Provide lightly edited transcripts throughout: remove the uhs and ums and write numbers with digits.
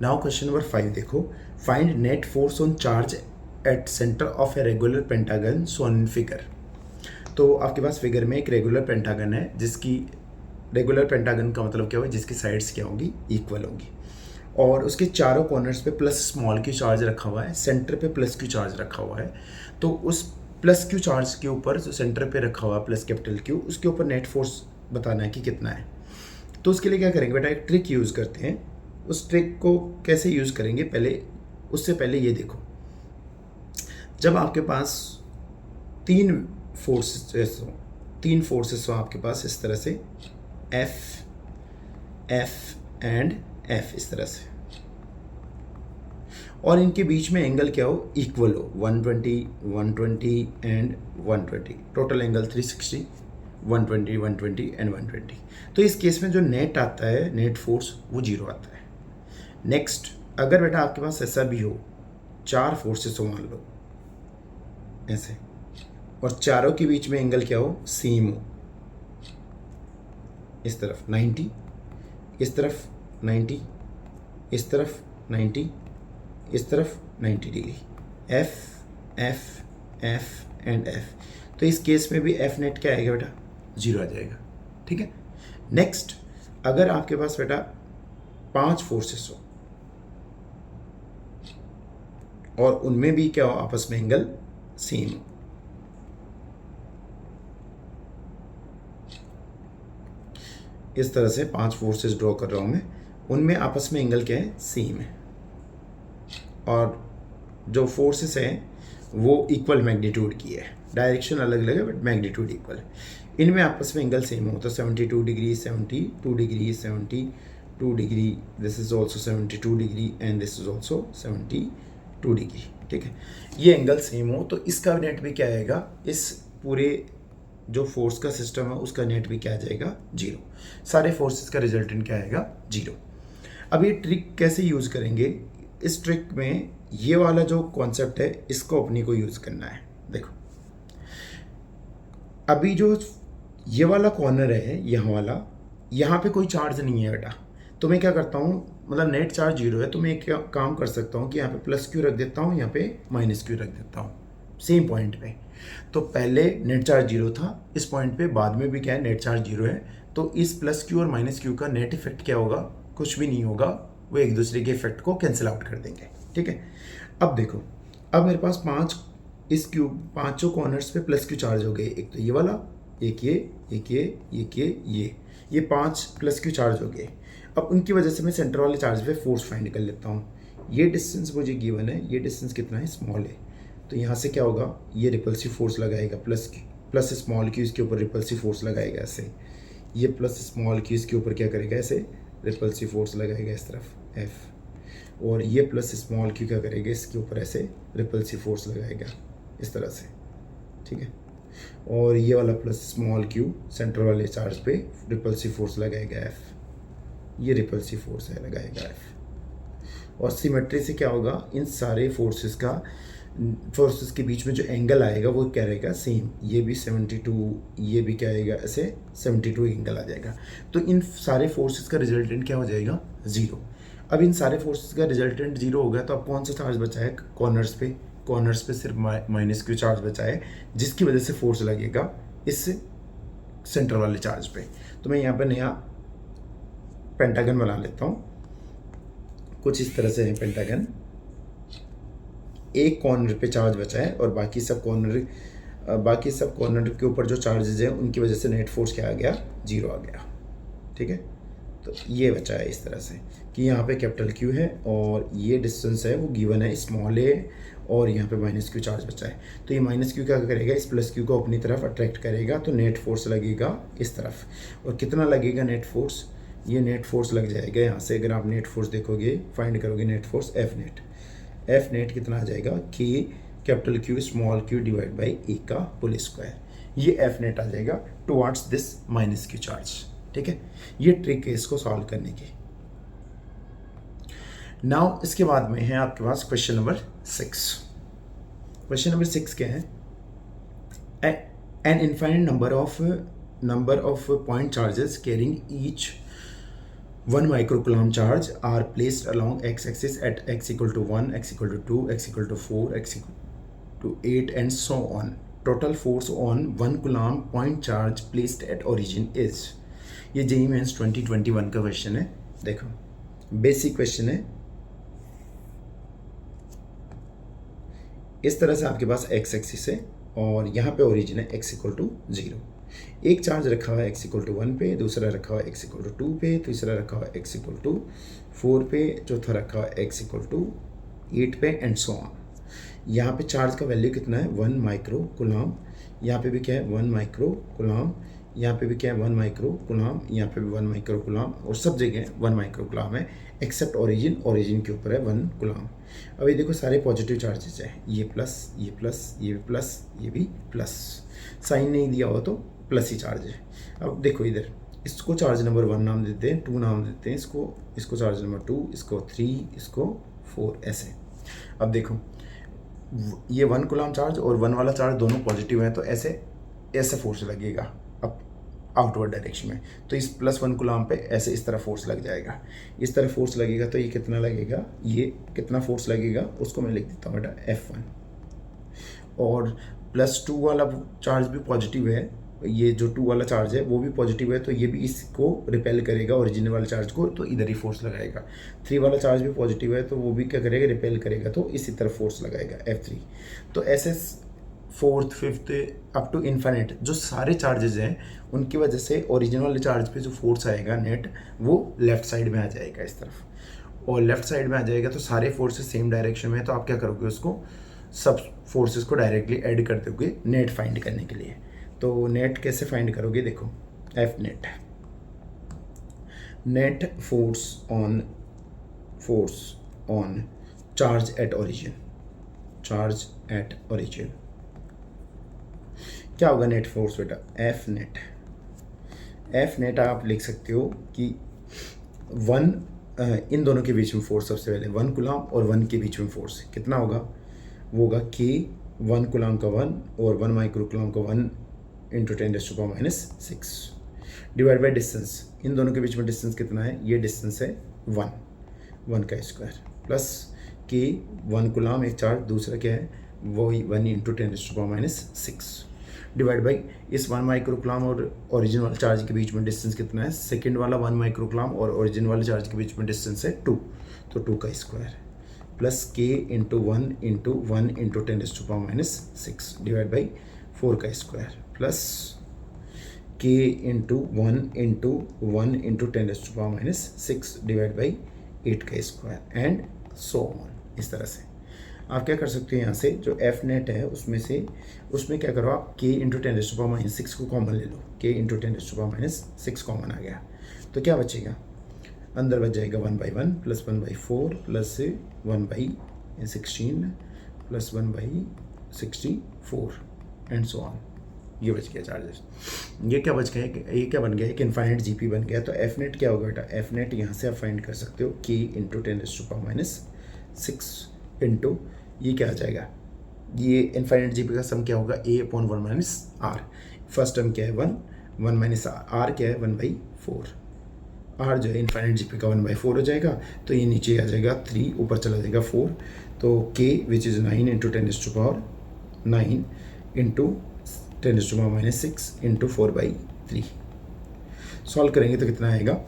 Now question number 5 देखो, find net force on charge at centre of a regular pentagon shown in figure. तो आपके पास figure में एक regular pentagon है, जिसकी रेगुलर पेंटागन का मतलब क्या होगा, जिसकी साइड्स क्या होंगी, इक्वल होंगी, और उसके चारों कॉर्नर्स पे प्लस स्मॉल क्यू चार्ज रखा हुआ है, सेंटर पे प्लस क्यू चार्ज रखा हुआ है। तो उस प्लस क्यू चार्ज के ऊपर जो सेंटर पे रखा हुआ है प्लस कैपिटल क्यू, उसके ऊपर नेट फोर्स बताना है कि कितना है। तो उसके लिए क्या करेंगे बेटा, एक ट्रिक यूज़ करते हैं। उस ट्रिक को कैसे यूज़ करेंगे, उससे पहले ये देखो, जब आपके पास तीन फोर्सेस हो आपके पास इस तरह से, एफ एंड एफ इस तरह से, और इनके बीच में एंगल क्या हो, इक्वल हो, 120 120 एंड 120, टोटल एंगल 360, 120 120 एंड 120। तो इस केस में जो नेट आता है, नेट फोर्स, वो 0 आता है। नेक्स्ट, अगर बेटा आपके पास ऐसा भी हो, चार फोर्सेस हो मान लो ऐसे, और चारों के बीच में एंगल क्या हो, सेम हो, इस तरफ 90, इस तरफ 90, इस तरफ 90, इस तरफ 90 degree, F F F and F. तो इस केस में भी एफ नेट क्या आएगा बेटा, 0 आ जाएगा। ठीक है। नेक्स्ट, अगर आपके पास बेटा 5 फोर्सेस हो और उनमें भी क्या हो, आपस में एंगल सेम हो, इस तरह से 5 फोर्सेस ड्रॉ कर रहा हूं मैं, उनमें आपस में एंगल क्या है, सेम है, और जो फोर्सेस हैं वो इक्वल मैग्नीट्यूड की है, डायरेक्शन अलग अलग है बट मैग्नीट्यूड इक्वल है। इनमें आपस में एंगल सेम हो, तो 72 degree, 72 degree, 72 degree, this is also 72 degree and this is also 72 degree. ठीक है, ये एंगल सेम हो तो इसका नेट भी क्या आएगा, इस पूरे जो फोर्स का सिस्टम है उसका नेट भी क्या आ जाएगा, 0। सारे फोर्सेस का रिजल्टेंट क्या आएगा, 0। अब ये ट्रिक कैसे यूज़ करेंगे, इस ट्रिक में ये वाला जो कॉन्सेप्ट है इसको अपनी को यूज़ करना है। देखो, अभी जो ये वाला कॉर्नर है, यहाँ वाला, यहाँ पे कोई चार्ज नहीं है बेटा, तो मैं क्या करता हूँ, मतलब नेट चार्ज 0 है, तो मैं क्या काम कर सकता हूँ कि यहाँ पे प्लस क्यू रख देता हूँ, यहाँ पे माइनस क्यू रख देता हूँ सेम पॉइंट पे। तो पहले नेट चार्ज 0 था इस पॉइंट पे, बाद में भी क्या है, नेट चार्ज 0 है, तो इस प्लस क्यू और माइनस क्यू का नेट इफेक्ट क्या होगा, कुछ भी नहीं होगा, वो एक दूसरे के इफेक्ट को कैंसिल आउट कर देंगे। ठीक है। अब देखो, अब मेरे पास पांचों कॉर्नर्स पे प्लस क्यू चार्ज हो गए, एक तो ये वाला, एक ये, एक ये, एक ये 5 प्लस क्यू चार्ज हो गए। अब उनकी वजह से मैं सेंटर वाले चार्ज पे फोर्स फाइंड कर लेता हूँ। ये डिस्टेंस मुझे गिवन है, ये डिस्टेंस कितना है, स्मॉल है, तो यहाँ से क्या होगा, ये रिपल्सिव फोर्स लगाएगा, प्लस स्मॉल क्यू इसके ऊपर रिपल्सिव फोर्स लगाएगा ऐसे, ये प्लस स्मॉल क्यू इसके ऊपर क्या करेगा, ऐसे रिपल्सिव फोर्स लगाएगा इस तरफ एफ, और ये प्लस स्मॉल क्यू क्या करेगा, इसके ऊपर ऐसे रिपल्सिव फोर्स लगाएगा इस तरह से। ठीक है, और ये वाला प्लस स्मॉल क्यू सेंटर वाले चार्ज पे रिपल्सिव फोर्स लगाएगा एफ, ये रिपल्सिव फोर्स है लगाएगा एफ, और सिमेट्री से क्या होगा, इन सारे फोर्सेस के बीच में जो एंगल आएगा वो क्या रहेगा, सेम, ये भी 72, ये भी क्या आएगा, ऐसे 72 एंगल आ जाएगा। तो इन सारे फोर्सेस का रिजल्टेंट क्या हो जाएगा, 0। अब इन सारे फोर्सेस का रिजल्टेंट 0 हो गया, तो अब कौन सा चार्ज बचा है, कॉर्नर्स पे सिर्फ माइनस क्यू चार्ज बचा है, जिसकी वजह से फोर्स लगेगा इस सेंटर वाले चार्ज पे। तो मैं यहाँ पे नया पेंटागन बना लेता हूँ, कुछ इस तरह से है पेंटागन, एक कॉर्नर पे चार्ज बचा है और बाकी सब कॉर्नर के ऊपर जो चार्जेज हैं उनकी वजह से नेट फोर्स क्या आ गया, 0 आ गया। ठीक है, तो ये बचा है इस तरह से कि यहाँ पे कैपिटल क्यू है और ये डिस्टेंस है वो गिवन है स्मॉल ए, और यहाँ पे माइनस क्यू चार्ज बचा है। तो ये माइनस क्यू क्या करेगा, इस प्लस क्यू को अपनी तरफ अट्रैक्ट करेगा, तो नेट फोर्स लगेगा इस तरफ, और कितना लगेगा नेट फोर्स, ये नेट फोर्स लग जाएगा यहाँ से, अगर आप नेट फोर्स देखोगे, फाइंड करोगे नेट फोर्स, एफ नेट कितना आ जाएगा, के capital q small q divide by a का होल स्क्वायर, ये एफ नेट आ जाएगा towards this minus q charge. ठीक है, ये ट्रिक है इसको सॉल्व करने की। नाउ इसके बाद में है आपके पास क्वेश्चन नंबर 6। क्वेश्चन नंबर 6 क्या है, an infinite number of point charges carrying each 1 microcoulomb charge are placed along x-axis at x equal to 1, x equal to 2, x equal to 4, x equal to 8 and so on. Total force on 1 coulomb point charge placed at origin is. ये JEE Mains 2021 का question है. देखो basic question है. इस तरह से आपके पास x axis है और यहाँ पे ओरिजिन है x इक्वल टू 0. एक चार्ज रखा हुआ है x इक्वल टू 1 पे, दूसरा रखा हुआ है x इक्वल टू 2 पे, तीसरा रखा हुआ है x इक्वल टू 4 पे, चौथा रखा हुआ है x इक्वल टू 8 पे एंड सो ऑन. यहाँ पे चार्ज का वैल्यू कितना है 1 माइक्रो कुलाम. यहाँ पे भी क्या है 1 माइक्रो कुलाम. यहाँ पे भी क्या है 1 माइक्रो कुलाम. यहाँ पे भी 1 माइक्रो कुलाम और सब जगह 1 माइक्रो कुलाम है एक्सेप्ट ओरिजिन. ओरिजिन के ऊपर है 1 कुलाम. अब ये देखो सारे पॉजिटिव चार्जेस हैं. ये प्लस, ये प्लस, ये प्लस, ये भी प्लस. साइन नहीं दिया हो तो प्लस ही चार्ज है. अब देखो इधर इसको चार्ज नंबर 1 नाम देते हैं, 2 नाम देते हैं इसको चार्ज नंबर 2, इसको 3, इसको 4 ऐसे. अब देखो ये 1 कुलाम चार्ज और 1 वाला चार्ज दोनों पॉजिटिव हैं तो ऐसे फोर्स लगेगा अब आउटवर्ड डायरेक्शन में. तो इस +1 कुलाम पे ऐसे इस तरह फोर्स लग जाएगा. इस तरह फोर्स लगेगा तो ये कितना लगेगा, ये कितना फोर्स लगेगा उसको मैं लिख देता हूँ बेटा F1. और +2 वाला चार्ज भी पॉजिटिव है. ये जो 2 वाला चार्ज है वो भी पॉजिटिव है तो ये भी इसको रिपेल करेगा ओरिजिनल वाले चार्ज को, तो इधर ही फोर्स लगाएगा. 3 वाला चार्ज भी पॉजिटिव है तो वो भी क्या करेगा, रिपेल करेगा, तो इसी तरफ फोर्स लगाएगा F3. तो ऐसे 4th 5th up to infinite जो सारे चार्जेस हैं उनकी वजह से ओरिजिनल वाले चार्ज पे जो फोर्स आएगा नेट वो लेफ्ट साइड में आ जाएगा इस तरफ. और लेफ्ट साइड में आ जाएगा तो सारे फोर्सेस सेम डायरेक्शन में है तो आप क्या करोगे, उसको सब फोर्सेस को डायरेक्टली ऐड कर दोगे नेट फाइंड करने के लिए. तो नेट कैसे फाइंड करोगे, देखो F net force on charge at origin. क्या होगा नेट फोर्स बेटा, एफ नेट आप लिख सकते हो कि 1 इन दोनों के बीच में फोर्स, सबसे पहले 1 कुलाम और 1 के बीच में फोर्स कितना होगा, वो होगा K 1 कुलाम का 1 और 1 माइक्रो कुलाम का 1 इंटू 10⁻⁶ डिवाइड बाई डिस्टेंस. इन दोनों के बीच में डिस्टेंस कितना है, ये डिस्टेंस है 1 का स्क्वायर प्लस K 1 कुलाम एक चार्ज, दूसरा क्या है वही 1 इंटू 10⁻⁶ डिवाइड बाई इस 1 माइक्रो कुलाम और ओरिजिन वाले चार्ज के बीच में डिस्टेंस कितना है, सेकेंड वाला 1 माइक्रो कुलाम और ओरिजिन वाले चार्ज के बीच में डिस्टेंस है 2, तो 2 का square plus K into 1 into 1 into 10⁻⁶ divide by 4 का square plus K into 1 into 1 into 10⁻⁶ divide by 8 का स्क्वायर एंड सो ऑन. इस तरह से आप क्या कर सकते हो, यहाँ से जो एफ नेट है उसमें क्या करो आप K इंटू 10⁻⁶ को कॉमन ले लो. K इंटू 10⁻⁶ कॉमन आ गया तो क्या बचेगा, अंदर बच जाएगा 1/1 plus 1/4 plus 1/16 plus 1/64 and so on. ये बच गया चार्जेस. ये क्या बन गया, एक इनफाइनाइट जीपी बन गया. तो एफ नेट क्या होगा बेटा, एफ नेट यहाँ से आप फाइंड कर सकते हो K इंटू 10⁻⁶ इंटू ये क्या आ जाएगा, ये इनफाइनाइट जीपी का सम क्या होगा A/1 - R. फर्स्ट टर्म क्या है 1 माइनस R क्या है 1/4. R जो है इनफाइनाइट जीपी का 1/4 हो जाएगा तो ये नीचे आ जाएगा 3, ऊपर चला जाएगा 4. तो K which is 9 into 10⁻⁹ into 10⁻⁻⁶ into 4/3. Solve करेंगे तो कितना आएगा,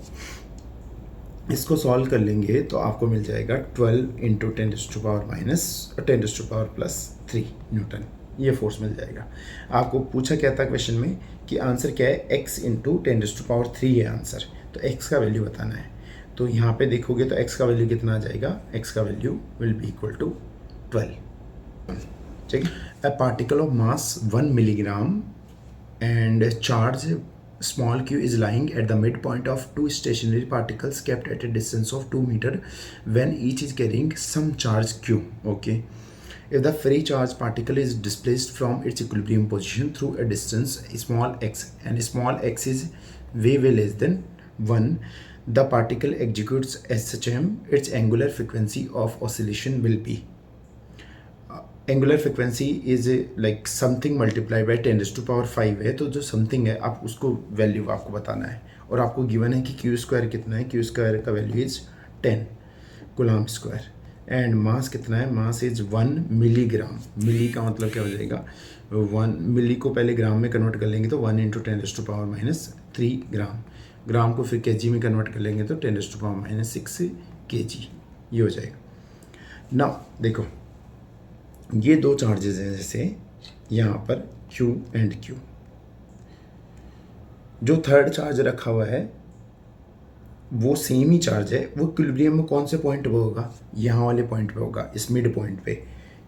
इसको सॉल्व कर लेंगे तो आपको मिल जाएगा 12 इंटू 10⁻⁻3 न्यूटन. ये फोर्स मिल जाएगा. आपको पूछा क्या था क्वेश्चन में कि आंसर क्या है, x इंटू 10⁻3 है आंसर. तो x का वैल्यू बताना है. तो यहाँ पे देखोगे तो x का वैल्यू कितना आ जाएगा, x का value will be equal to 12. ठीक है. A particle of mass 1 milligram and charge small q is lying at the midpoint of 2 stationary particles kept at a distance of 2 meter when each is carrying some charge q. Okay. If the free charge particle is displaced from its equilibrium position through a distance small x and small x is way less than 1, the particle executes SHM, its angular frequency of oscillation will be. Angular frequency is like something multiply by 10⁵ है. तो जो something है आप उसको value आपको बताना है और आपको गिवन है कि क्यू स्क्वायर कितना है, क्यू स्क्वायर का value is 10 coulomb square and mass कितना है, मास इज 1 मिलीग्राम। मिली का मतलब क्या हो जाएगा, 1 मिली को पहले ग्राम में कन्वर्ट कर लेंगे तो 1 इंटू 10⁻³ ग्राम, ग्राम को फिर केजी में कन्वर्ट कर लेंगे तो 10⁻⁶ केजी ये हो जाएगा। नाउ देखो ये दो चार्जेस हैं, जैसे यहाँ पर Q एंड Q, जो थर्ड चार्ज रखा हुआ है वो सेम ही चार्ज है, वो इक्विलिब्रियम में कौन से पॉइंट पे होगा, यहाँ वाले पॉइंट पे होगा, इस मिड पॉइंट पे,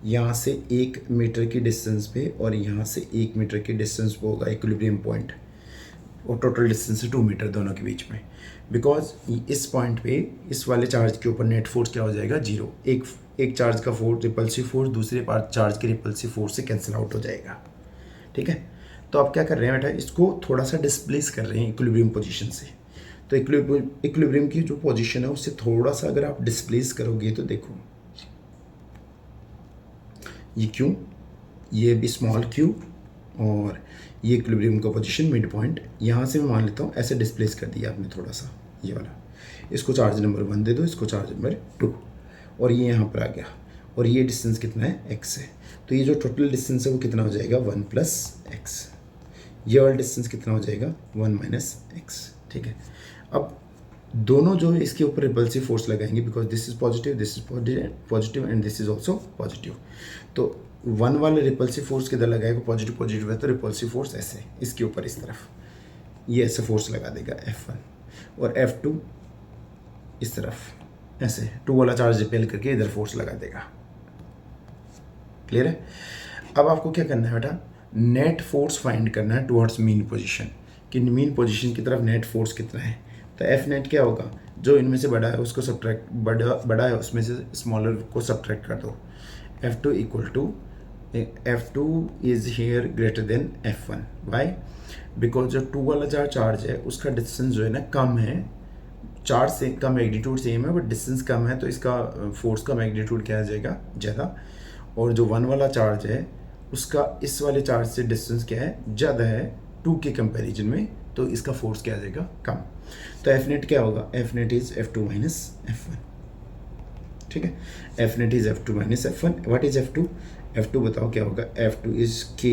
यहाँ से 1 मीटर की डिस्टेंस पे और यहाँ से 1 मीटर की डिस्टेंस पे होगा इक्विलिब्रियम पॉइंट, और टोटल डिस्टेंस है 2 मीटर दोनों के बीच में। बिकॉज इस पॉइंट पे इस वाले चार्ज के ऊपर नेट फोर्स क्या हो जाएगा, 0। एक चार्ज का फोर्स, रिपल्सिव फोर्स दूसरे चार्ज के रिपल्सिव फोर्स से कैंसिल आउट हो जाएगा, ठीक है। तो आप क्या कर रहे हैं बेटा, इसको थोड़ा सा डिस्प्लेस कर रहे हैं इक्विलिब्रियम पोजीशन से। तो इक्विलिब्रियम की जो पोजीशन है उससे थोड़ा सा अगर आप डिस्प्लेस करोगे तो देखो ये क्यू, ये भी स्मॉल क्यू, और ये इक्विलिब्रियम का पोजीशन मिड पॉइंट, यहाँ से मैं मान लेता हूँ ऐसे डिस्प्लेस कर दिया आपने थोड़ा सा, ये वाला, इसको चार्ज नंबर 1 दे दो, इसको चार्ज नंबर 2, और ये यहाँ पर आ गया, और ये डिस्टेंस कितना है, x है। तो ये जो टोटल डिस्टेंस है वो कितना हो जाएगा, 1 + x। ये वाला डिस्टेंस कितना हो जाएगा, 1 - x, ठीक है। अब दोनों जो इसके ऊपर रिपल्सिव फोर्स लगाएंगे, because this is positive and this is also positive, तो 1 वाले रिपल्सिव फोर्स किधर लगाएगा, पॉजिटिव है, तो रिपल्सिव फोर्स ऐसे इसके ऊपर इस तरफ, ये ऐसे फोर्स लगा देगा F1, और F2 इस तरफ ऐसे 2 वाला चार्ज रिपेल करके इधर फोर्स लगा देगा। क्लियर है। अब आपको क्या करना है बेटा, नेट फोर्स फाइंड करना है टुवर्ड्स मीन पोजीशन, कि मीन पोजीशन की तरफ नेट फोर्स कितना है। तो एफ नेट क्या होगा, जो इनमें से बड़ा है उसको सब्ट्रैक्ट, बड़ा है उसमें से स्मॉलर को सब्ट्रैक्ट कर दो। F2 is here greater than F1। Why, because जो 2 वाला जो चार्ज है उसका डिस्टेंस जो है ना कम है, चार्ज से का मैग्नीट्यूड सेम है बट डिस्टेंस कम है, तो इसका फोर्स का मैग्नीट्यूड क्या आ जाएगा, ज़्यादा। और जो 1 वाला चार्ज है उसका इस वाले चार्ज से डिस्टेंस क्या है, ज़्यादा है 2 के कंपैरिजन में, तो इसका फोर्स क्या आ जाएगा, कम। तो एफ नेट क्या होगा, F net is F2 - F1, ठीक है। F net is F2 - F1। What is F2, F2 बताओ क्या होगा, F2 is Q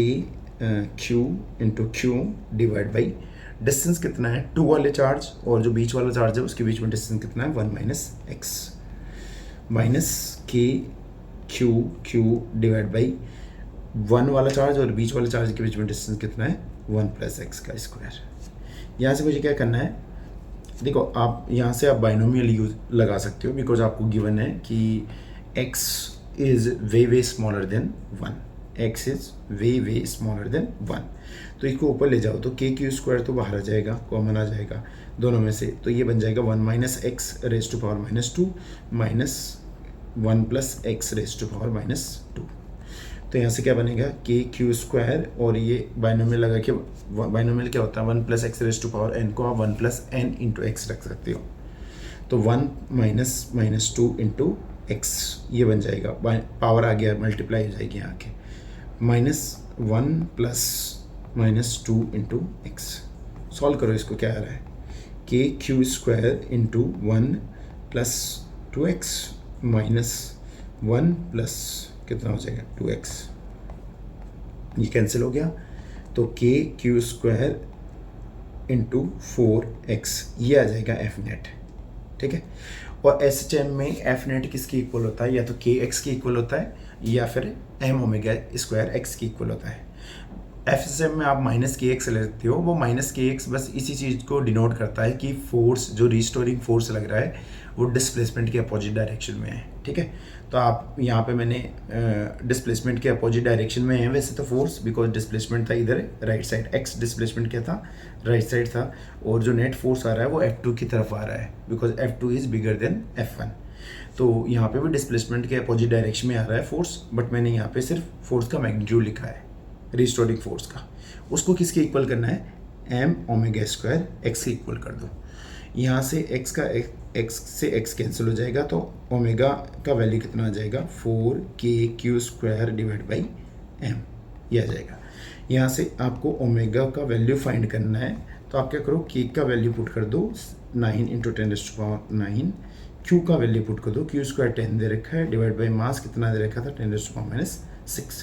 × Q divide by distance कितना है, 2 वाले चार्ज और जो बीच वाला चार्ज है उसके बीच में डिस्टेंस कितना है, 1 - x minus Q divide by 1 वाला चार्ज और बीच वाले चार्ज के बीच में डिस्टेंस कितना है, 1 + x का स्क्वायर। यहाँ से मुझे क्या करना है, देखो आप यहाँ से आप बाइनोमियल यूज लगा सकते हो, बिकॉज आपको गिवन है कि x is way smaller than 1, x is way smaller than 1। तो इसको ऊपर ले जाओ तो k² तो बाहर आ जाएगा, कॉमन आ जाएगा दोनों में से, तो ये बन जाएगा 1 - x raise to power -2 minus 1 + x raise to power -2। तो यहाँ से क्या बनेगा, k² और ये बाइनोमियल लगा के, बाइनोमियल क्या होता है, 1 + x raise to power n को आप 1 + n × x रख सकते हो। तो 1 - -2 × x ये बन जाएगा, पावर आ गया, मल्टीप्लाई हो जाएगी यहाँ के, -1 + -2 × x। सॉल्व करो इसको, क्या आ रहा है, k² × 1 + 2x माइनस 1 + कितना हो जाएगा, 2x, ये कैंसिल हो गया, तो k² × 4x ये आ जाएगा एफ नेट, ठीक है। और SHM में एफ नेट किसके इक्वल होता है, या तो kx के इक्वल होता है या फिर m⍵² x के इक्वल होता है। FSM में आप -kx ले सकते हो, वो -kx बस इसी चीज़ को डिनोट करता है कि फोर्स जो रिस्टोरिंग फोर्स लग रहा है वो डिस्प्लेसमेंट के अपोजिट डायरेक्शन में है, ठीक है। तो आप यहाँ पे मैंने डिस्प्लेसमेंट के अपोजिट डायरेक्शन में है वैसे तो फोर्स, बिकॉज डिस्प्लेसमेंट था इधर राइट साइड, x डिस्प्लेसमेंट क्या था, राइट साइड था, और जो नेट फोर्स आ रहा है वो F2 की तरफ आ रहा है, because F2 is bigger than F1। तो यहाँ पे भी डिस्प्लेसमेंट के अपोजिट डायरेक्शन में आ रहा है फोर्स, बट मैंने यहाँ पे सिर्फ फोर्स का मैग्नीट्यूड लिखा है, रिस्टोरिंग फोर्स का, उसको किसके इक्वल करना है, m⍵² x के इक्वल कर दो। यहाँ से x से x कैंसिल हो जाएगा, तो ओमेगा का वैल्यू कितना आ जाएगा, 4k² डिवाइड बाई m ये आ जाएगा। यहाँ से आपको ओमेगा का वैल्यू फाइंड करना है, तो आप क्या करो, के का वैल्यू पुट कर दो 9 इंटू 10⁻9, क्यू का वैल्यू पुट कर दो, क्यू स्क्वायर 10 दे रखा है, डिवाइड बाई मास कितना दे रखा था 10⁻6।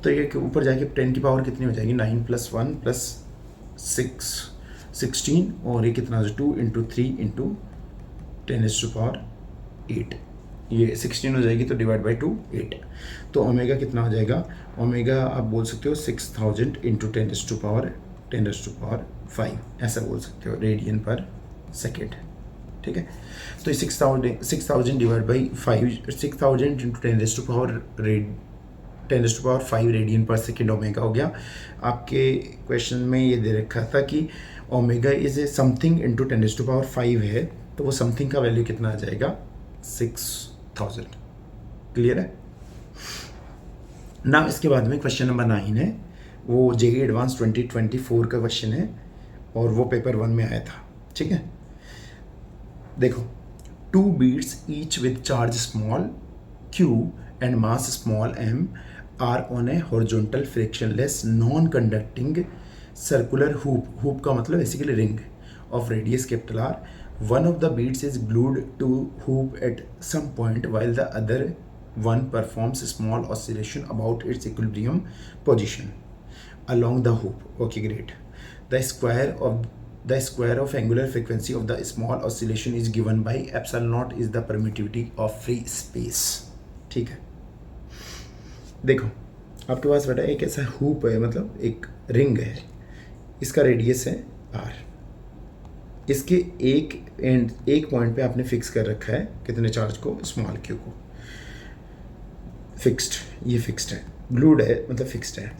तो ये ऊपर जाके 10 की पावर कितनी हो जाएगी, 9 + 1 + 6 16, और ये कितना 2 इंटू 3 इंटू 10⁸8, ये 16 हो जाएगी, तो डिवाइड बाई 2 8। तो ओमेगा कितना हो जाएगा, ओमेगा आप बोल सकते हो 6000 इंटू 10⁻5 ऐसा बोल सकते हो, रेडियन पर सेकेंड। ठीक है, तो 6000 डिवाइड बाई 5, 6000 इंटू 10⁻5 रेडियन पर सेकेंड ओमेगा हो गया। आपके क्वेश्चन में ये दे रखा था कि omega is a something into 10⁻5 है, तो वो समथिंग का वैल्यू कितना आ जाएगा 6000। क्लियर है ना। इसके बाद में क्वेश्चन नंबर 9 है, वो जेईई एडवांस 2024 का क्वेश्चन है और वो पेपर 1 में आया था। ठीक है, देखो, 2 beads each with charge small q and mass small m are on a horizontal frictionless non-conducting circular hoop, hoop का मतलब basically ring of radius capital R. One of the beads is glued to hoop at some point while the other one performs a small oscillation about its equilibrium position along the hoop. Okay, great. The square of angular frequency of the small oscillation is given by epsilon naught is the permittivity of free space. ठीक है, देखो आपके पास बेटा एक ऐसा hoop है, मतलब एक रिंग है, इसका रेडियस है r, इसके एक पॉइंट पे आपने फिक्स कर रखा है कितने चार्ज को, स्मॉल क्यू को, फिक्स्ड, ये फिक्स्ड है, ग्लूड है मतलब फिक्स्ड है।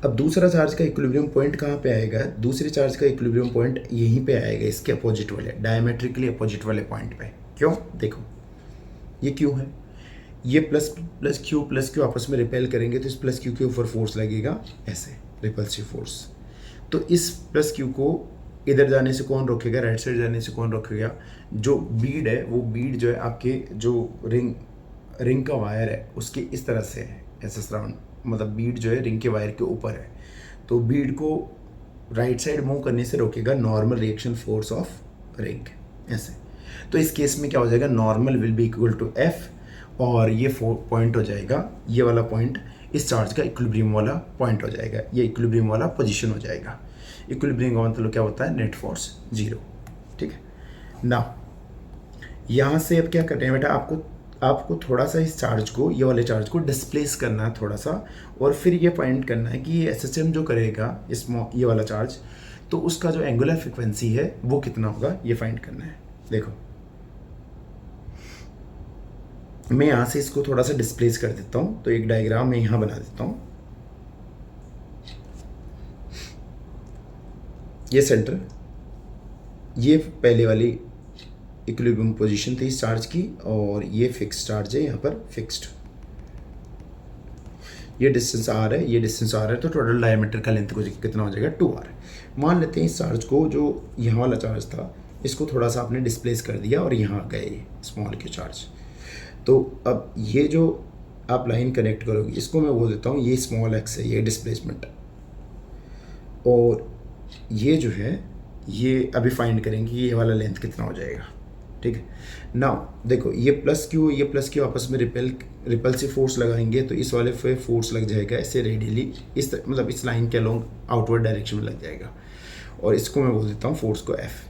अब दूसरा चार्ज का इक्विलिब्रियम पॉइंट कहाँ पे आएगा, दूसरे चार्ज का इक्विलिब्रियम पॉइंट यहीं पे आएगा, इसके अपोजिट वाले, डायमेट्रिकली अपोजिट वाले पॉइंट पे। क्यों, देखो ये क्यू है, ये प्लस क्यू आपस में रिपेल करेंगे तो इस प्लस क्यू के ऊपर फोर्स लगेगा, ऐसे रिपल्सिव फोर्स। तो इस प्लस क्यू को इधर जाने से कौन रोकेगा, राइट साइड जाने से कौन रोकेगा, जो बीड है, वो बीड जो है आपके जो रिंग का वायर है उसके इस तरह से है, ऐसे सराउंड, मतलब बीड जो है रिंग के वायर के ऊपर है, तो बीड को राइट साइड मूव करने से रोकेगा normal reaction force of ring, ऐसे। तो इस केस में क्या हो जाएगा, normal will be equal to F, और ये पॉइंट हो जाएगा, ये वाला पॉइंट इस चार्ज का इक्विलिब्रियम वाला पॉइंट हो जाएगा, ये इक्विलिब्रियम वाला पोजीशन हो जाएगा। इक्विलिब्रियम का मतलब क्या होता है, नेट फोर्स 0। ठीक है ना, यहाँ से अब क्या करना है बेटा, आपको थोड़ा सा इस चार्ज को, ये वाले चार्ज को डिस्प्लेस करना है थोड़ा सा, और फिर ये फाइंड करना है कि ये एसएसएम जो करेगा ये वाला चार्ज, तो उसका जो एंगुलर फ्रिक्वेंसी है वो कितना होगा, ये फाइंड करना है। देखो मैं यहाँ से इसको थोड़ा सा डिस्प्लेस कर देता हूँ, तो एक डायग्राम मैं यहाँ बना देता हूँ, ये सेंटर, ये पहले वाली इक्विलिब्रियम पोजीशन थी इस चार्ज की, और ये फिक्स्ड चार्ज है यहाँ पर, फिक्स्ड, ये डिस्टेंस r है, ये डिस्टेंस r है, तो टोटल डायमीटर का लेंथ कितना हो जाएगा 2r। मान लेते हैं इस चार्ज को, जो यहाँ वाला चार्ज था, इसको थोड़ा सा आपने डिस्प्लेस कर दिया और यहाँ गए स्मॉल के चार्ज। तो अब ये जो आप लाइन कनेक्ट करोगे, इसको मैं बोल देता हूँ ये स्मॉल एक्स है, ये डिस्प्लेसमेंट, और ये जो है ये अभी फाइंड करेंगे ये वाला लेंथ कितना हो जाएगा। ठीक है, नाउ देखो ये प्लस क्यू आपस में रिपल्सिव फोर्स लगाएंगे, तो इस वाले पे फोर्स लग जाएगा ऐसे रेडियली, मतलब इस लाइन के अलोंग आउटवर्ड डायरेक्शन में लग जाएगा, और इसको मैं बोल देता हूँ फोर्स को एफ।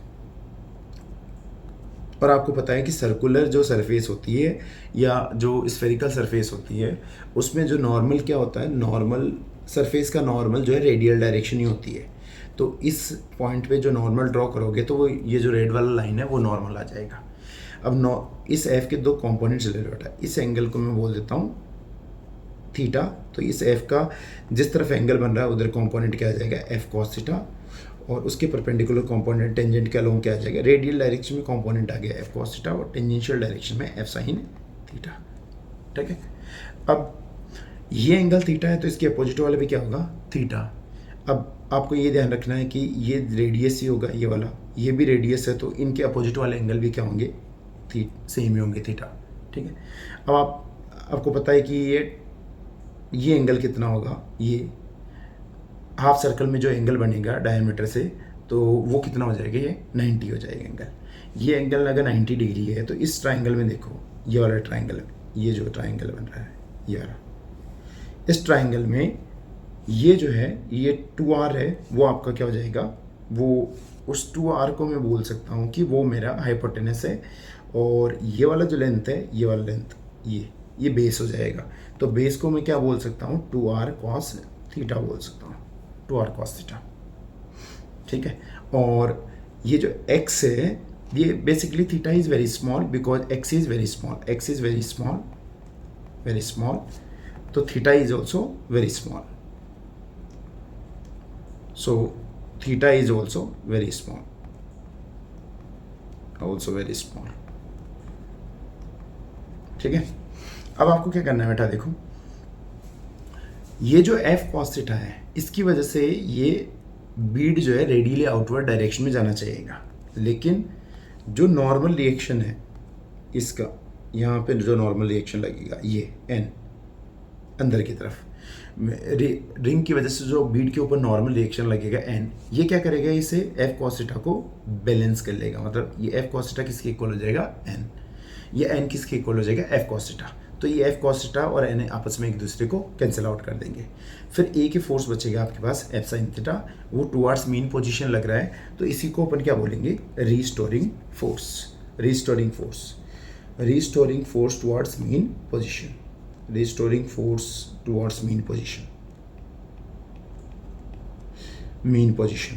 और आपको पता है कि सर्कुलर जो सरफेस होती है या जो स्फेरिकल सरफेस होती है, उसमें जो नॉर्मल क्या होता है, नॉर्मल सरफेस का नॉर्मल जो है रेडियल डायरेक्शन ही होती है। तो इस पॉइंट पे जो नॉर्मल ड्रॉ करोगे तो वो ये जो रेड वाला लाइन है वो नॉर्मल आ जाएगा। अब इस एफ के दो कंपोनेंट्स ले लो बेटा, इस एंगल को मैं बोल देता हूँ थीटा, तो इस एफ का जिस तरफ एंगल बन रहा है उधर कंपोनेंट क्या आ जाएगा, एफ कॉस थीटा, और उसके परपेंडिकुलर कंपोनेंट टेंजेंट के अलोंग क्या आ जाएगा, रेडियल डायरेक्शन में कंपोनेंट आ गया एफ कॉस थीटा, और टेंजेंशियल डायरेक्शन में एफ साइन थीटा। ठीक है, अब ये एंगल थीटा है तो इसके अपोजिट वाले भी क्या होगा, थीटा। अब आपको ये ध्यान रखना है कि ये रेडियस ही होगा, ये वाला, ये भी रेडियस है, तो इनके अपोजिट वाले एंगल भी क्या होंगे, सेम ही होंगे, थीटा। ठीक है, अब आपको पता है कि ये एंगल कितना होगा, ये हाफ सर्कल में जो एंगल बनेगा डायमीटर से, तो वो कितना हो जाएगा, ये 90 हो जाएगा एंगल। ये एंगल अगर 90 डिग्री है तो इस ट्राइंगल में देखो, ये वाला ट्राइंगल, ये जो ट्राइंगल बन रहा है ये वाला, इस ट्राइंगल में ये जो है ये 2r है, वो आपका क्या हो जाएगा, वो उस 2r को मैं बोल सकता हूँ कि वो मेरा हाइपोटेनस है, और ये वाला जो लेंथ है, ये वाला लेंथ, ये बेस हो जाएगा। तो बेस को मैं क्या बोल सकता हूँ, 2r cos थीटा बोल सकता हूँ, 2r cos थीटा, ठीक है। और ये जो x है, ये basically theta is very small because x is very small, x is very small, very small, तो theta is also very small, so theta is also very small, also very small, ठीक है। अब आपको क्या करना है बेटा, देखो ये जो f cos थीटा है, इसकी वजह से ये बीड जो है रेडियली आउटवर्ड डायरेक्शन में जाना चाहिएगा, लेकिन जो नॉर्मल रिएक्शन है इसका, यहाँ पे जो नॉर्मल रिएक्शन लगेगा ये n अंदर की तरफ, रिंग की वजह से जो बीड के ऊपर नॉर्मल रिएक्शन लगेगा n, ये क्या करेगा, इसे f cos थीटा को बैलेंस कर लेगा, मतलब ये f cos थीटा किसके इक्वल हो जाएगा, n, ये n किसके इक्वल हो जाएगा, f cos थीटा, तो ये f cos थीटा और n आपस में एक दूसरे को कैंसिल आउट कर देंगे। फिर a की फोर्स बचेगा आपके पास f sin थीटा, वो टुवर्ड्स मीन पोजीशन लग रहा है, तो इसी को अपन क्या बोलेंगे, restoring force, restoring force, restoring force towards mean position, restoring force towards mean position, mean position,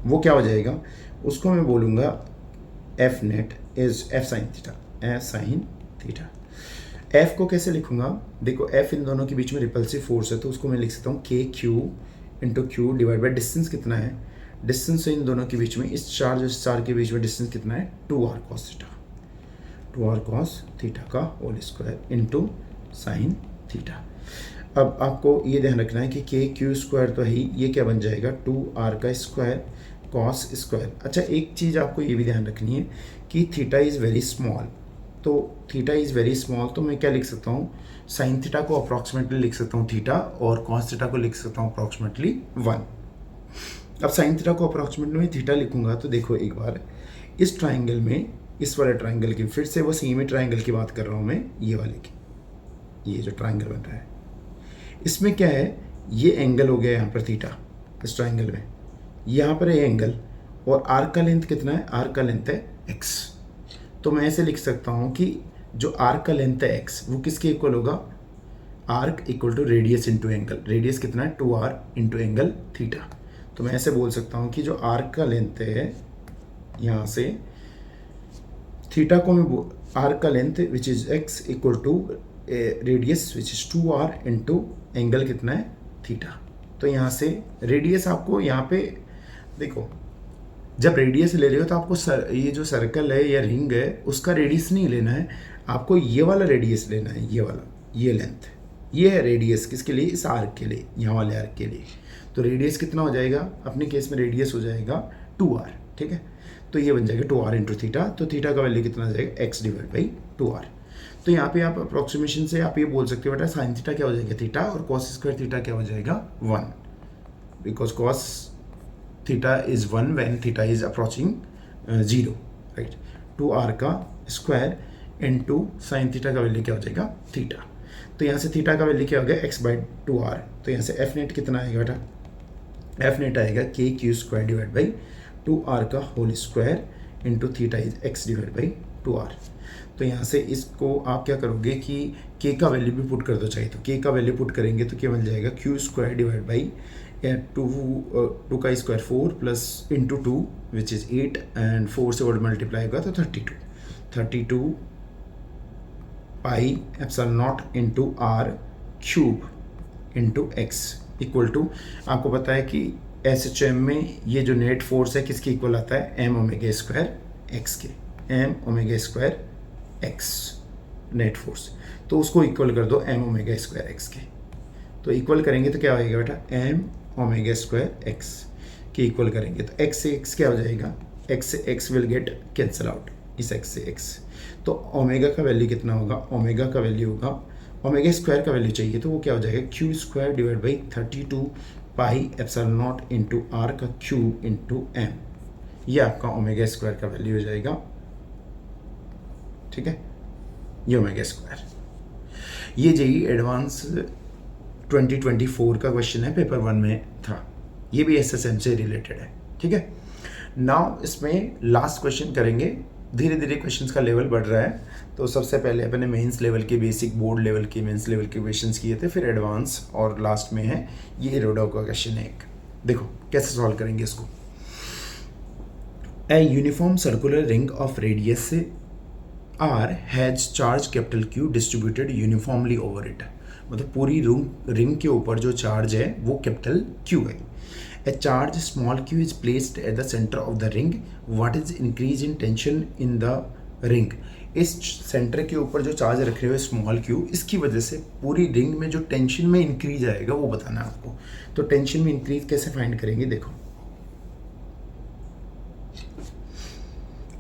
वो क्या हो जाएगा, उसको मैं बोलूँगा f net is f sin theta, f sin theta. f को कैसे लिखूँगा, देखो f इन दोनों के बीच में रिपल्सिव फोर्स है, तो उसको मैं लिख सकता हूँ k q into Q divide by distance कितना है, डिस्टेंस है इन दोनों के बीच में, इस चार्ज और इस चार्ज के बीच में डिस्टेंस कितना है, 2r cos theta, 2r cos theta का whole square into sine theta. अब आपको ये ध्यान रखना है कि के क्यू स्क्वायर तो है ही, ये क्या बन जाएगा, 2r का स्क्वायर cos स्क्वायर। अच्छा एक चीज़ आपको ये भी ध्यान रखनी है कि थीटा इज़ वेरी स्मॉल, तो थीटा इज़ वेरी स्मॉल, तो मैं क्या लिख सकता हूँ, साइन थीटा को अप्रॉक्सीमेटली लिख सकता हूँ थीटा, और cos थीटा को लिख सकता हूँ अप्रॉक्सीमेटली 1। अब साइन थीटा को अप्रॉक्सीमेटली में थीटा लिखूंगा, तो देखो एक बार इस ट्राइंगल में, इस वाले ट्राइंगल की, फिर से वो सेम ही ट्राइंगल की बात कर रहा हूँ मैं, ये वाले की, ये जो ट्राइंगल बन रहा है इसमें क्या है, ये एंगल हो गया यहाँ पर थीटा, इस ट्राइंगल में यहाँ पर ये एंगल, और आर्क का लेंथ कितना है, आर्क का लेंथ है x, तो मैं ऐसे लिख सकता हूँ कि जो आर्क का लेंथ है x, वो किसके इक्वल होगा, arc equal to radius into angle, radius कितना है 2r इंटू एंगल थीटा। तो मैं ऐसे बोल सकता हूँ कि जो आर्क का लेंथ है यहाँ से थीटा को मैं आर्क का length which is x equal to radius which is 2r into angle कितना है थीटा। तो यहाँ से रेडियस आपको यहाँ पे देखो, जब रेडियस ले रहे हो तो आपको ये जो सर्कल है या रिंग है उसका रेडियस नहीं लेना है, आपको ये वाला रेडियस लेना है, ये वाला, ये लेंथ, ये है रेडियस किसके लिए, इस आर्क के लिए, यहाँ वाले आर्क के लिए। तो रेडियस कितना हो जाएगा, अपने केस में रेडियस हो जाएगा 2r, ठीक है। तो ये बन जाएगा 2r इंटू थीटा, तो थीटा का वैल्यू कितना आ जाएगा, x डिवाइड बाई 2r। तो यहाँ पे आप अप्रोक्सीमेशन से आप ये बोल सकते हो बेटा साइन थीटा क्या हो जाएगा थीटा, और कॉस स्क्वायर थीटा क्या हो जाएगा 1, because cos theta is 1 when theta is approaching 0, right. 2r का स्क्वायर इंटू साइन थीटा का वैल्यू क्या हो जाएगा थीटा। तो यहाँ से थीटा का वैल्यू क्या हो गया x बाई 2r, तो यहाँ से एफ नेट कितना आएगा बेटा, एफ नेट आएगा के Q square divide by 2r का whole square into theta is x divide by 2r। तो यहाँ से इसको आप क्या करोगे कि k का वैल्यू भी पुट कर दो चाहिए, तो k का वैल्यू पुट करेंगे तो क्या बन जाएगा q स्क्वायर डिवाइड बाई 2 का square 4 plus into 2 which is 8 and 4 से वर्ड मल्टीप्लाई होगा तो 32 pi epsilon not into r cube into x equal to, आपको पता है कि SHM में ये जो नेट फोर्स है किसके इक्वल आता है, m ओमेगा स्क्वायर x के, m omega square x net force, तो उसको इक्वल कर दो m ओमेगा स्क्वायर x के। तो इक्वल करेंगे तो क्या होएगा बेटा, m ओमेगा स्क्वायर x के इक्वल करेंगे तो x से x क्या हो जाएगा, x से x will get cancel out, इस x से x। तो ओमेगा का वैल्यू कितना होगा, ओमेगा का वैल्यू होगा ओमेगा स्क्वायर का वैल्यू चाहिए तो वो क्या हो जाएगा, Q square divide by 32 pi epsilon not into R का क्यूब इंटू एम, ये आपका ओमेगा स्क्वायर का वैल्यू हो जाएगा। ठीक है, ये ओमेगा स्क्वायर। ये जेईई एडवांस 2024 का क्वेश्चन है, पेपर 1 में था, ये भी एसएसएम से रिलेटेड है। ठीक है, नाउ इसमें लास्ट क्वेश्चन करेंगे, धीरे धीरे क्वेश्चंस का लेवल बढ़ रहा है। तो सबसे पहले अपने मेंस लेवल के, बेसिक बोर्ड लेवल के, मेंस लेवल के क्वेश्चंस किए थे, फिर एडवांस, और लास्ट में है ये इरोडा का क्वेश्चन है एक। देखो कैसे सॉल्व करेंगे इसको। A uniform circular ring of radius R has charge capital Q distributed uniformly over it, मतलब पूरी रिंग के ऊपर जो चार्ज है वो कैपिटल क्यू है। A charge small q is placed at the center of the ring. What is increase in tension in the ring? इस centre के ऊपर जो चार्ज रखे हुए स्मॉल q, इसकी वजह से पूरी रिंग में जो टेंशन में इंक्रीज आएगा वो बताना है आपको। तो टेंशन में इंक्रीज कैसे फाइंड करेंगे, देखो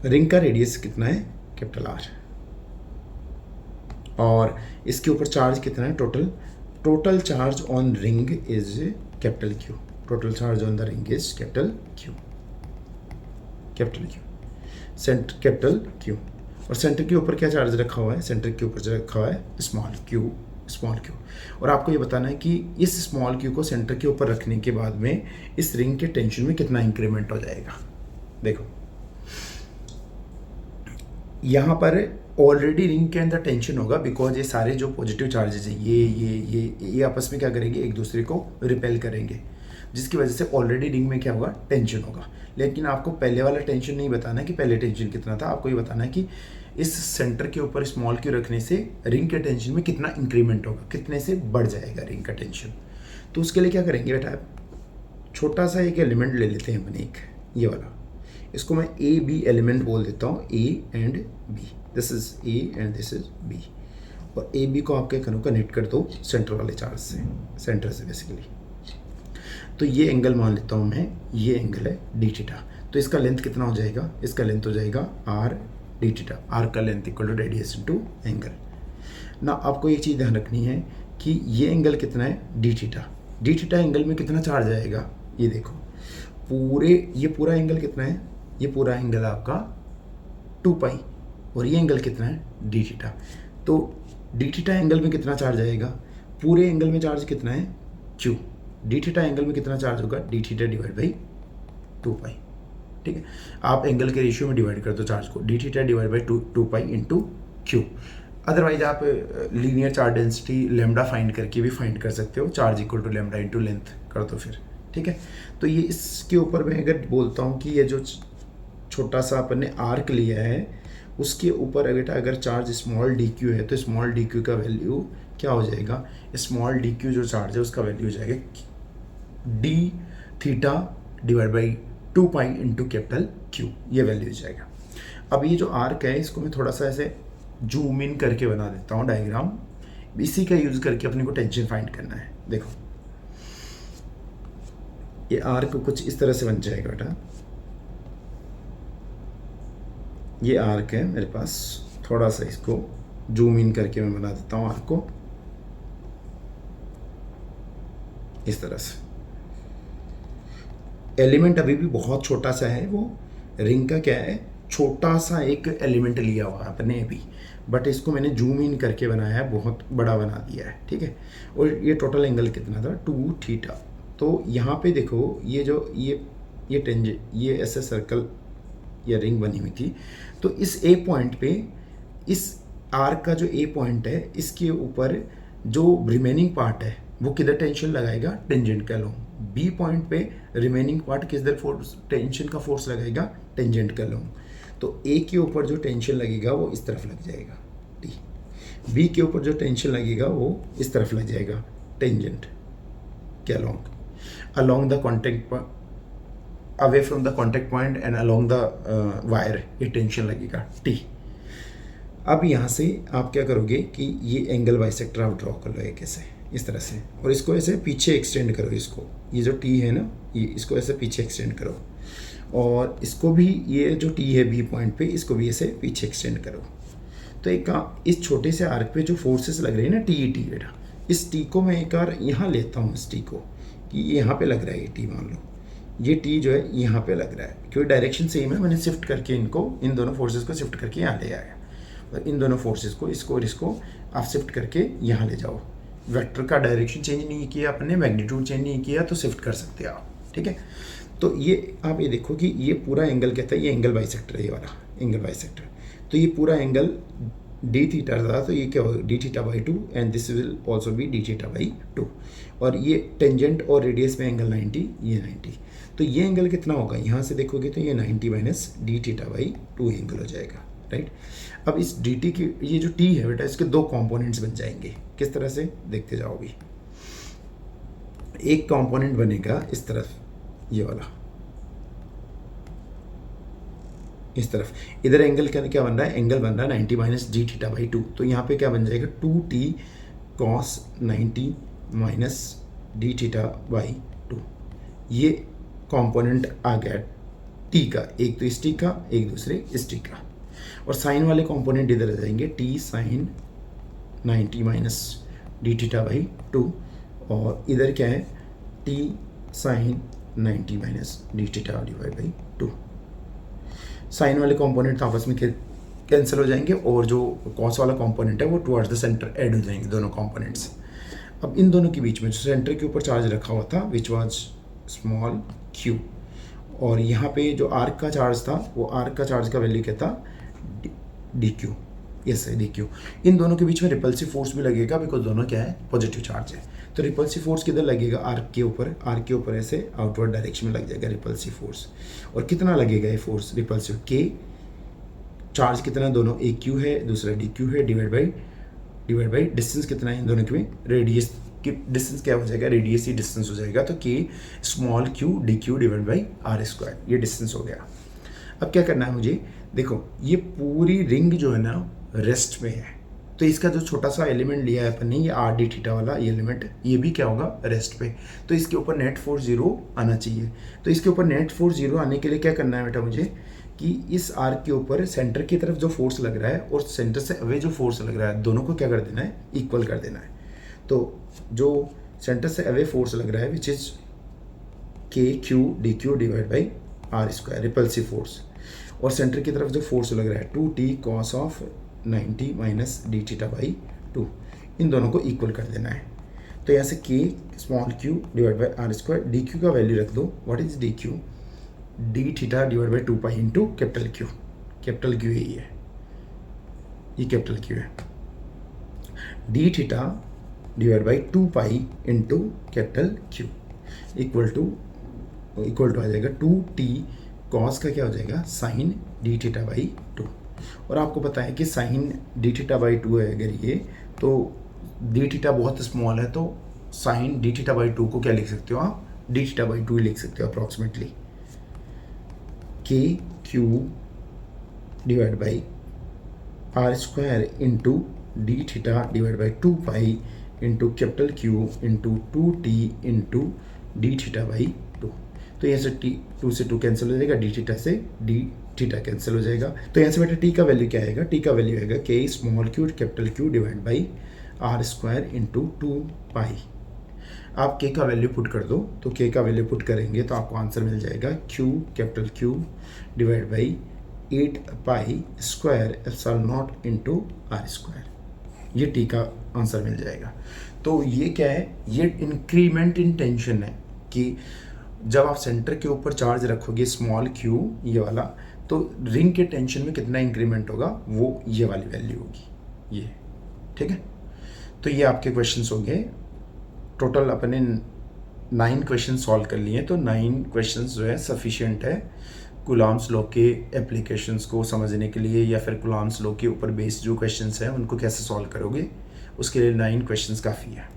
रिंग का रेडियस कितना है, कैपिटल आर, और इसके ऊपर चार्ज कितना है, total charge on ring is capital Q, total charge on the ring is capital q, capital Q. और सेंटर के ऊपर क्या चार्ज रखा हुआ है, सेंटर के ऊपर रखा हुआ है स्मॉल क्यू। और आपको ये बताना है कि इस स्मॉल क्यू को सेंटर के ऊपर रखने के बाद में इस रिंग के टेंशन में कितना इंक्रीमेंट हो जाएगा। देखो यहाँ पर ऑलरेडी रिंग के अंदर टेंशन होगा, बिकॉज ये सारे जो पॉजिटिव चार्जेस हैं ये आपस में क्या करेंगे, एक दूसरे को रिपेल करेंगे, जिसकी वजह से ऑलरेडी रिंग में क्या होगा, टेंशन होगा। लेकिन आपको पहले वाला टेंशन नहीं बताना कि पहले टेंशन कितना था, आपको ये बताना है कि इस सेंटर के ऊपर स्मॉल क्यू रखने से रिंग के टेंशन में कितना इंक्रीमेंट होगा, कितने से बढ़ जाएगा रिंग का टेंशन। तो उसके लिए क्या करेंगे बेटा, छोटा सा एक एलिमेंट ले लेते हैं अपने, एक ये वाला, इसको मैं ए बी एलिमेंट बोल देता हूँ, A and B, this is A and this is B, और ए बी को आप क्या करो, कनेक्ट कर दो सेंटर वाले चार्ज से, सेंटर से बेसिकली। तो ये एंगल मान लेता हूँ मैं, ये एंगल है डी थीटा। तो इसका लेंथ कितना हो जाएगा, इसका लेंथ हो जाएगा आर डी थीटा, आर का length equal to radius into angle. ना आपको ये चीज़ ध्यान रखनी है कि ये एंगल कितना है, डी थीटा एंगल में कितना चार्ज आएगा, ये देखो ये पूरा एंगल कितना है, ये पूरा एंगल आपका 2 पाई, और ये एंगल कितना है, डी थीटा। तो डी थीटा एंगल में कितना चार्ज आएगा, पूरे एंगल में चार्ज कितना है, क्यू। डी थीटा एंगल में कितना चार्ज होगा, डी थीटा डिवाइड बाई 2 पाई। ठीक है, आप एंगल के रेशियो में डिवाइड कर दो चार्ज को, d theta divide by 2 pi into q. Otherwise आप linear charge density lambda find करके भी फाइंड कर सकते हो, charge equal to lambda into length कर दो फिर। ठीक है, तो ये इसके ऊपर मैं अगर बोलता हूँ कि ये जो छोटा सा अपन ने आर्क लिया है, उसके ऊपर अगर चार्ज स्मॉल डी क्यू है, तो स्मॉल डी क्यू का वैल्यू क्या हो जाएगा, स्मॉल डी क्यू जो चार्ज है उसका वैल्यू हो जाएगा D theta divide by 2 pi into capital Q, ये वैल्यू हो जाएगा। अब ये जो आर्क है इसको मैं थोड़ा सा ऐसे जूम इन करके बना देता हूँ डायग्राम, इसी का यूज करके अपने को टेंशन फाइंड करना है। देखो ये आर्क कुछ इस तरह से बन जाएगा बेटा, ये आर्क है मेरे पास, थोड़ा सा इसको जूम इन करके मैं बना देता हूँ आर्क को इस तरह से। एलिमेंट अभी भी बहुत छोटा सा है, वो रिंग का क्या है, छोटा सा एक एलिमेंट लिया हुआ अपने अभी, बट इसको मैंने जूम इन करके बनाया है, बहुत बड़ा बना दिया है। ठीक है, और ये टोटल एंगल कितना था, 2 थीटा। तो यहाँ पे देखो ये जो ये टेंजेंट, ये ऐसे सर्कल या रिंग बनी हुई थी, तो इस ए पॉइंट पे, इस आर्क का जो ए पॉइंट है, इसके ऊपर जो रिमेनिंग पार्ट है वो किधर टेंशन लगाएगा, टेंजेंट के अलोंग। बी पॉइंट पे रिमेनिंग पार्ट किधर फोर्स, टेंशन का फोर्स लगाएगा, टेंजेंट के अलोंग। तो ए के ऊपर जो टेंशन लगेगा वो इस तरफ लग जाएगा टी, बी के ऊपर जो टेंशन लगेगा वो इस तरफ लग जाएगा, टेंजेंट के along the contact, away from the contact point and along the wire, ये टेंशन लगेगा टी। अब यहाँ से आप क्या करोगे कि ये एंगल बाइसेक्टर आप ड्रॉ कर लो एक ऐसे, इस तरह से, और इसको ऐसे पीछे एक्सटेंड करो, इसको, ये जो टी है ना, ये इसको ऐसे पीछे एक्सटेंड करो, और इसको भी, ये जो टी है बी पॉइंट पे, इसको भी ऐसे पीछे एक्सटेंड करो। तो एक इस छोटे से आर्क पे जो फोर्सेस लग रही है ना टी बेटा, इस टी को मैं एक बार यहाँ लेता हूँ, इस टी को कि यहाँ पे लग रहा है ये टी, मान लो ये टी जो है यहाँ पे लग रहा है, क्योंकि डायरेक्शन सेम है, मैंने शिफ्ट करके इनको, इन दोनों फोर्सेस को शिफ्ट करके यहाँ ले आया। तो इन दोनों फोर्सेस को, इसको और इसको आप शिफ्ट करके यहाँ ले जाओ। वेक्टर का डायरेक्शन चेंज नहीं किया आपने, मैग्नीट्यूड चेंज नहीं किया, तो शिफ्ट कर सकते हैं आप, ठीक है। तो ये आप ये देखो कि ये पूरा एंगल कहता है, ये एंगल बाइसेक्टर है, ये वाला एंगल बाइसेक्टर। तो ये पूरा एंगल डी थीटा था, तो ये क्या होगा D theta by 2 and this will also be D theta by 2। और ये टेंजेंट और रेडियस में एंगल 90, ये 90। तो ये एंगल कितना होगा, यहाँ से देखोगे तो ये 90 minus D theta by 2 angle हो जाएगा, राइट। अब इस डी टी की, ये जो टी है बेटा, इसके दो कॉम्पोनेंट्स बन जाएंगे। किस तरह से देखते जाओ भी। एक कॉम्पोनेंट बनेगा इस तरफ, ये वाला इस तरफ, इधर एंगल क्या बन रहा है, एंगल बन रहा है 90 माइनस डी थीटा बाई 2। तो यहाँ पे क्या बन जाएगा 2t cos 90 minus D theta by 2। ये कंपोनेंट आ गया t का, एक तो इस t का, एक दूसरे इस t का। और साइन वाले कंपोनेंट इधर आ जाएंगे, t sine 90 minus D theta by 2, और इधर क्या है t sine 90 minus D theta divide by 2। Sine वाले कंपोनेंट आपस में कैंसिल हो जाएंगे, और जो कॉस वाला कंपोनेंट है वो टुवर्ड्स द सेंटर ऐड हो जाएंगे, दोनों कंपोनेंट्स। अब इन दोनों के बीच में जो सेंटर के ऊपर चार्ज रखा हुआ था विच वाज स्मॉल q, और यहाँ पे जो आर्क का चार्ज था, वो आर्क का चार्ज का वैल्यू क्या था डी क्यू, यस है डी क्यू। इन दोनों के बीच में रिपल्सिव फोर्स भी लगेगा, बिकॉज दोनों क्या है पॉजिटिव चार्ज है। तो रिपल्सिव फोर्स किधर लगेगा, आर्क के ऊपर, आर्क के ऊपर ऐसे आउटवर्ड डायरेक्शन में लग जाएगा रिपल्सिव फोर्स। और कितना लगेगा ये फोर्स रिपल्सिव, के चार्ज कितना, दोनों एक क्यू है दूसरा डी क्यू है, डिवाइड बाई डिस्टेंस कितना है इन दोनों के, रेडियस की डिस्टेंस क्या हो जाएगा, रेडियस ही डिस्टेंस हो जाएगा। तो K small Q D Q divide by are square, ये डिस्टेंस हो गया। अब क्या करना है मुझे, देखो ये पूरी रिंग जो है ना रेस्ट में है, तो इसका जो छोटा सा एलिमेंट लिया है अपन ने, ये आर डी थीटा वाला ये एलिमेंट, ये भी क्या होगा रेस्ट पे। तो इसके ऊपर नेट फोर्स 0 आना चाहिए। तो इसके ऊपर नेट फोर्स 0 आने के लिए क्या करना है बेटा मुझे, कि इस आर्क के ऊपर सेंटर की तरफ जो फोर्स लग रहा है और सेंटर से अवे जो फोर्स लग रहा है, दोनों को क्या कर देना है, इक्वल कर देना है। तो जो सेंटर से अवे फोर्स लग रहा है which is K Q D Q divide by are square, repulsive force, और सेंटर की तरफ जो फोर्स लग रहा है 2t cos of 90 minus D theta by 2, इन दोनों को इक्वल कर देना है। तो यहाँ से के small q divide by are square, d q का वैल्यू रख दो, what is d q, d theta divide by 2 pi into capital q, capital q यही है, ये कैपिटल क्यू है, d theta divide by 2 pi into capital q equal to आ जाएगा 2t cos का क्या हो जाएगा साइन डी थीटा बाई 2। और आपको पता है कि साइन डी थीटा बाई 2 है अगर ये, तो डी थीटा बहुत स्मॉल है, तो साइन डी थीटा बाई 2 को क्या लिख सकते हो आप, डी थीटा बाई 2 लिख सकते हो approximately, K Q divide by are square into D theta divide by 2 pi into capital Q into 2t into D theta by 2। तो यहाँ से t 2 से 2 कैंसिल हो जाएगा, डी थीटा से डी थीटा कैंसिल हो जाएगा। तो यहाँ से बेटा t का वैल्यू क्या आएगा, t का वैल्यू आएगा k small Q capital Q divide by are square into 2 pi. आप k का वैल्यू पुट कर दो, तो k का वैल्यू पुट करेंगे तो आपको आंसर मिल जाएगा q capital Q divide by 8 pi square epsilon not into R square, ये t का आंसर मिल जाएगा। तो ये क्या है, ये इंक्रीमेंट इन टेंशन है कि जब आप सेंटर के ऊपर चार्ज रखोगे स्मॉल q ये वाला, तो रिंग के टेंशन में कितना इंक्रीमेंट होगा, वो ये वाली वैल्यू होगी, ये ठीक है। तो ये आपके क्वेश्चंस हो गए, टोटल अपने 9 क्वेश्चन सॉल्व कर लिए। तो 9 क्वेश्चंस जो है सफिशिएंट है कूलॉम्स लॉ के एप्लीकेशंस को समझने के लिए, या फिर कूलॉम्स लॉ के ऊपर बेस्ड जो क्वेश्चंस हैं उनको कैसे सॉल्व करोगे, उसके लिए 9 क्वेश्चंस काफ़ी है।